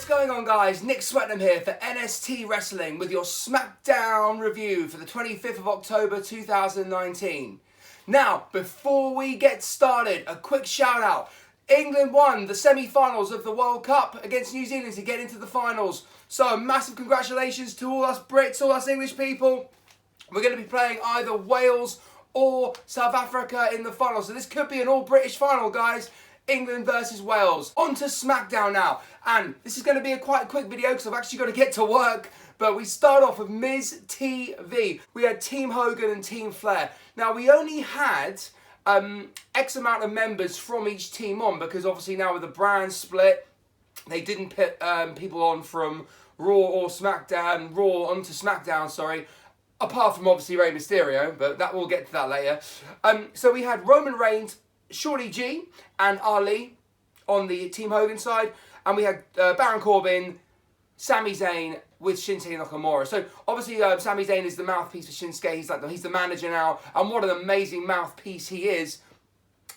What's going on, guys? Nick Sweatham here for NST Wrestling with your Smackdown review for the 25th of October 2019. Now, before we get started, a quick shout out. England won the semi-finals of the World Cup against New Zealand to get into the finals. So, massive congratulations to all us Brits, all us English people. We're going to be playing either Wales or South Africa in the finals. So this could be an all-British final, guys. England versus Wales. On to Smackdown now. And this is going to be a quite quick video because I've actually got to get to work. But we start off with Miz TV. We had Team Hogan and Team Flair. Now, we only had X amount of members from each team on because obviously now with the brand split, they didn't put people on from Raw or SmackDown, Raw onto SmackDown, sorry. Apart from obviously Rey Mysterio, but we'll get to that later. So we had Roman Reigns, Shorty G and Ali on the Team Hogan side, and we had Baron Corbin, Sami Zayn with Shinsuke Nakamura. So obviously Sami Zayn is the mouthpiece for Shinsuke. He's the manager now, and what an amazing mouthpiece he is.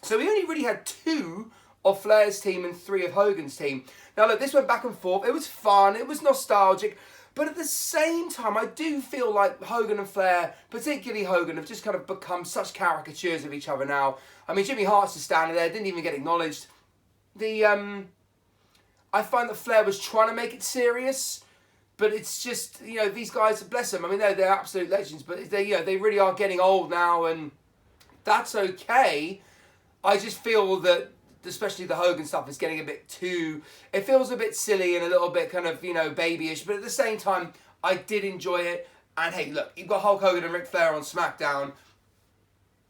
So we only really had 2 of Flair's team and 3 of Hogan's team. Now look, this went back and forth. It was fun. It was nostalgic. But at the same time, I do feel like Hogan and Flair, particularly Hogan, have just kind of become such caricatures of each other now. I mean, Jimmy Hart's just standing there, didn't even get acknowledged. I find that Flair was trying to make it serious, but it's just, you know, these guys, bless them. I mean, they're absolute legends, but they really are getting old now, and that's okay. I just feel that, especially the Hogan stuff, is getting a bit too... It feels a bit silly and a little bit kind of, babyish. But at the same time, I did enjoy it. And hey, look, you've got Hulk Hogan and Ric Flair on SmackDown.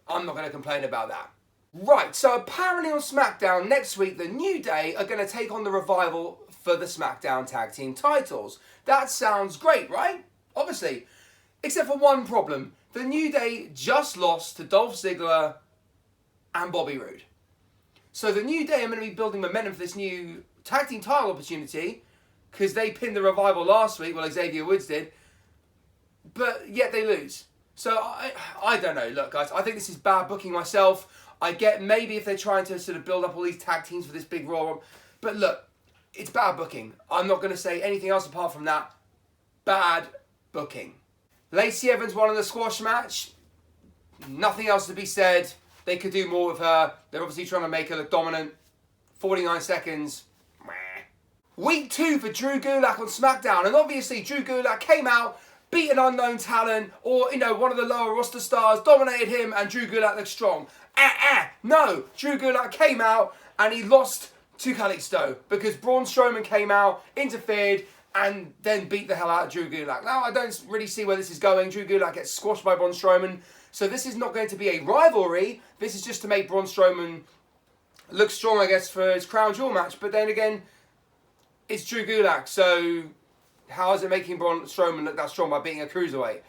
I'm not going to complain about that. Right, so apparently on SmackDown next week, the New Day are going to take on the Revival for the SmackDown Tag Team titles. That sounds great, right? Obviously. Except for one problem. The New Day just lost to Dolph Ziggler and Bobby Roode. So the New Day are going to be building momentum for this new tag team title opportunity because they pinned the Revival last week, well, Xavier Woods did, but yet they lose. So I don't know. Look, guys, I think this is bad booking myself. I get maybe if they're trying to sort of build up all these tag teams for this big Raw, but look, it's bad booking. I'm not going to say anything else apart from that. Bad booking. Lacey Evans won in the squash match. Nothing else to be said. They could do more with her. They're obviously trying to make her look dominant. 49 seconds. Week 2 for Drew Gulak on SmackDown. And obviously Drew Gulak came out, beat an unknown talent, or, one of the lower roster stars, dominated him, and Drew Gulak looked strong. No, Drew Gulak came out, and he lost to Kalisto, because Braun Strowman came out, interfered, and then beat the hell out of Drew Gulak. Now, I don't really see where this is going. Drew Gulak gets squashed by Braun Strowman. So this is not going to be a rivalry. This is just to make Braun Strowman look strong, I guess, for his Crown Jewel match. But then again, it's Drew Gulak. So how is it making Braun Strowman look that strong by beating a cruiserweight?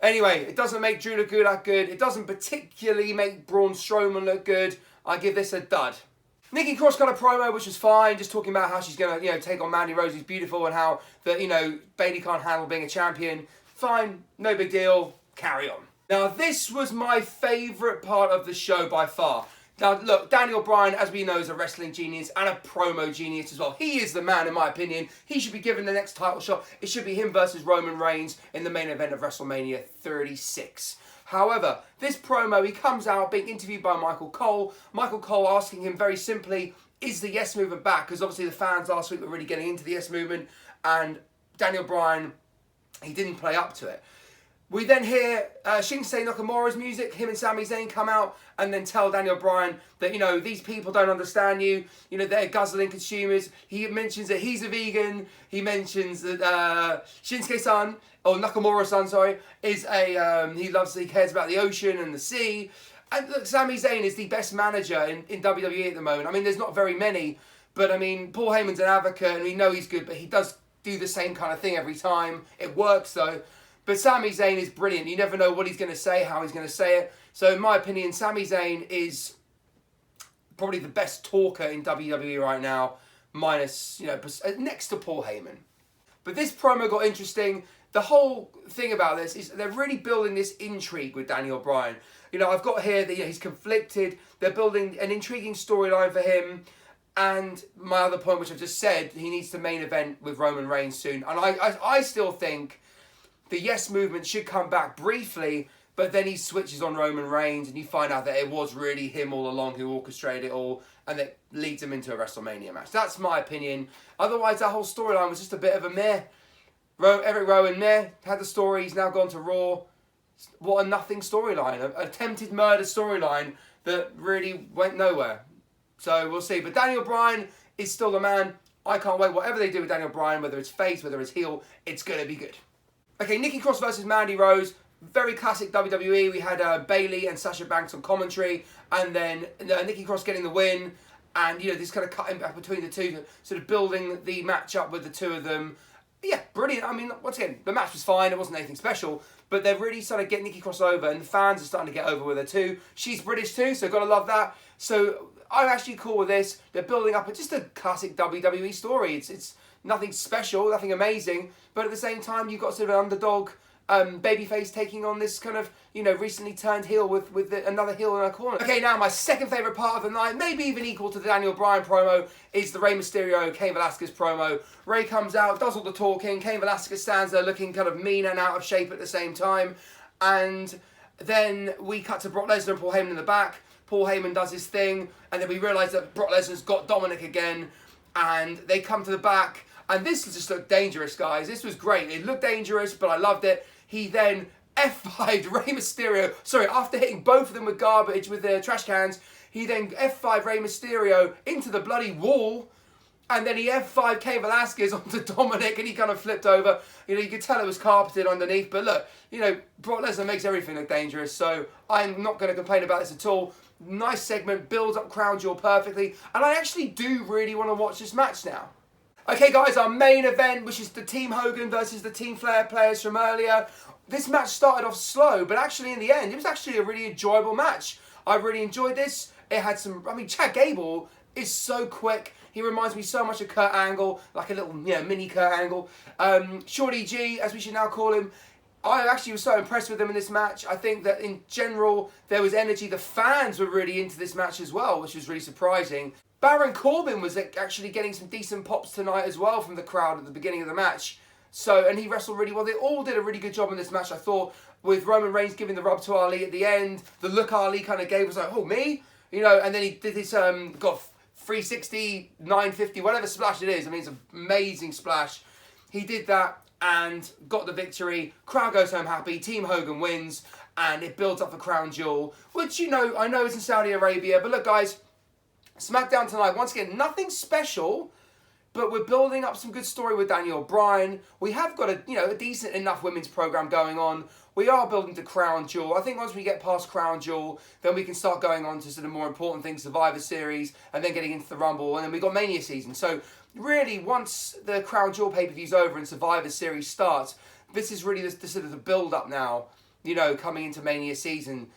Anyway, it doesn't make Drew Gulak good. It doesn't particularly make Braun Strowman look good. I give this a dud. Nikki Cross got a promo, which was fine, just talking about how she's going to, take on Mandy Rose, who's beautiful, and how, Bayley can't handle being a champion. Fine, no big deal, carry on. Now, this was my favourite part of the show by far. Now, look, Daniel Bryan, as we know, is a wrestling genius and a promo genius as well. He is the man, in my opinion. He should be given the next title shot. It should be him versus Roman Reigns in the main event of WrestleMania 36. However, this promo, he comes out being interviewed by Michael Cole. Michael Cole asking him very simply, is the Yes Movement back? Because obviously the fans last week were really getting into the Yes Movement. And Daniel Bryan, he didn't play up to it. We then hear Shinsuke Nakamura's music. Him and Sami Zayn come out and then tell Daniel Bryan that, these people don't understand you. They're guzzling consumers. He mentions that he's a vegan. He mentions that Shinsuke-san, or Nakamura-san, sorry, is he cares about the ocean and the sea. And look, Sami Zayn is the best manager in WWE at the moment. I mean, there's not very many. But, I mean, Paul Heyman's an advocate and we know he's good, but he does do the same kind of thing every time. It works, though. But Sami Zayn is brilliant. You never know what he's going to say, how he's going to say it. So in my opinion, Sami Zayn is probably the best talker in WWE right now, minus, next to Paul Heyman. But this promo got interesting. The whole thing about this is they're really building this intrigue with Daniel Bryan. I've got here that he's conflicted. They're building an intriguing storyline for him. And my other point, which I've just said, he needs to main event with Roman Reigns soon. And I still think the Yes Movement should come back briefly, but then he switches on Roman Reigns and you find out that it was really him all along who orchestrated it all, and it leads him into a WrestleMania match. That's my opinion. Otherwise, that whole storyline was just a bit of a meh. Eric Rowan, meh, had the story, he's now gone to Raw. What a nothing storyline. An attempted murder storyline that really went nowhere. So we'll see. But Daniel Bryan is still the man. I can't wait. Whatever they do with Daniel Bryan, whether it's face, whether it's heel, it's going to be good. Okay, Nikki Cross versus Mandy Rose. Very classic WWE. We had Bayley and Sasha Banks on commentary. And then Nikki Cross getting the win. And, you know, this kind of cutting back between the two. Sort of building the match up with the two of them. Yeah, brilliant. I mean, once again, the match was fine. It wasn't anything special. But they're really starting to get Nikki Cross over. And the fans are starting to get over with her too. She's British too, so got to love that. So I'm actually cool with this. They're building up just a classic WWE story. It's nothing special, nothing amazing, but at the same time, you've got sort of an underdog babyface taking on this kind of, you know, recently turned heel with another heel in her corner. Okay, now my second favourite part of the night, maybe even equal to the Daniel Bryan promo, is the Rey Mysterio, Cain Velasquez promo. Rey comes out, does all the talking, Cain Velasquez stands there looking kind of mean and out of shape at the same time, and then we cut to Brock Lesnar and Paul Heyman in the back. Paul Heyman does his thing, and then we realise that Brock Lesnar's got Dominic again, and they come to the back, and this just looked dangerous, guys. This was great. It looked dangerous, but I loved it. He then F5'd Rey Mysterio. Sorry, after hitting both of them with garbage, with their trash cans, he then F5'd Rey Mysterio into the bloody wall, and then he F5'd Cain Velasquez onto Dominic, and he kind of flipped over. You know, you could tell it was carpeted underneath, but look, you know, Brock Lesnar makes everything look dangerous, so I'm not going to complain about this at all. Nice segment, builds up Crown Jewel perfectly, and I actually do really want to watch this match now. Okay guys, our main event, which is the Team Hogan versus the Team Flair players from earlier. This match started off slow, but actually in the end, it was actually a really enjoyable match. I really enjoyed this. It had some, I mean, Chad Gable is so quick. He reminds me so much of Kurt Angle, like a little, you know, mini Kurt Angle. Shorty G, as we should now call him. I actually was so impressed with him in this match. I think that in general, there was energy. The fans were really into this match as well, which was really surprising. Baron Corbin was actually getting some decent pops tonight as well from the crowd at the beginning of the match. So, and he wrestled really well. They all did a really good job in this match, I thought, with Roman Reigns giving the rub to Ali at the end. The look Ali kind of gave was like, oh, me? You know, and then he did this, got 360, 950, whatever splash it is. I mean, it's an amazing splash. He did that and got the victory. Crowd goes home happy. Team Hogan wins, and it builds up for Crown Jewel, which, you know, I know it's in Saudi Arabia, but look, guys, Smackdown tonight, once again, nothing special, but we're building up some good story with Daniel Bryan. We have got a decent enough women's program going on. We are building to Crown Jewel. I think once we get past Crown Jewel, then we can start going on to sort of more important things, Survivor Series, and then getting into the Rumble, and then we've got Mania season. So really, once the Crown Jewel pay-per-view's over and Survivor Series starts, this is really the sort of the build-up now, you know, coming into Mania season.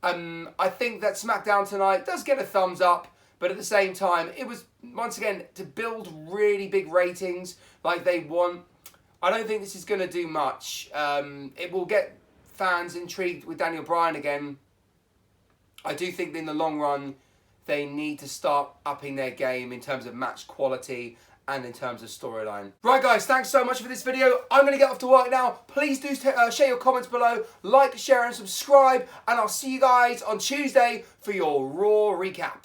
I think that Smackdown tonight does get a thumbs up, but at the same time, it was, once again, to build really big ratings like they want. I don't think this is going to do much. It will get fans intrigued with Daniel Bryan again. I do think in the long run, they need to start upping their game in terms of match quality and in terms of storyline. Right guys, thanks so much for this video. I'm going to get off to work now. Please do share your comments below, like, share and subscribe, and I'll see you guys on Tuesday for your Raw recap.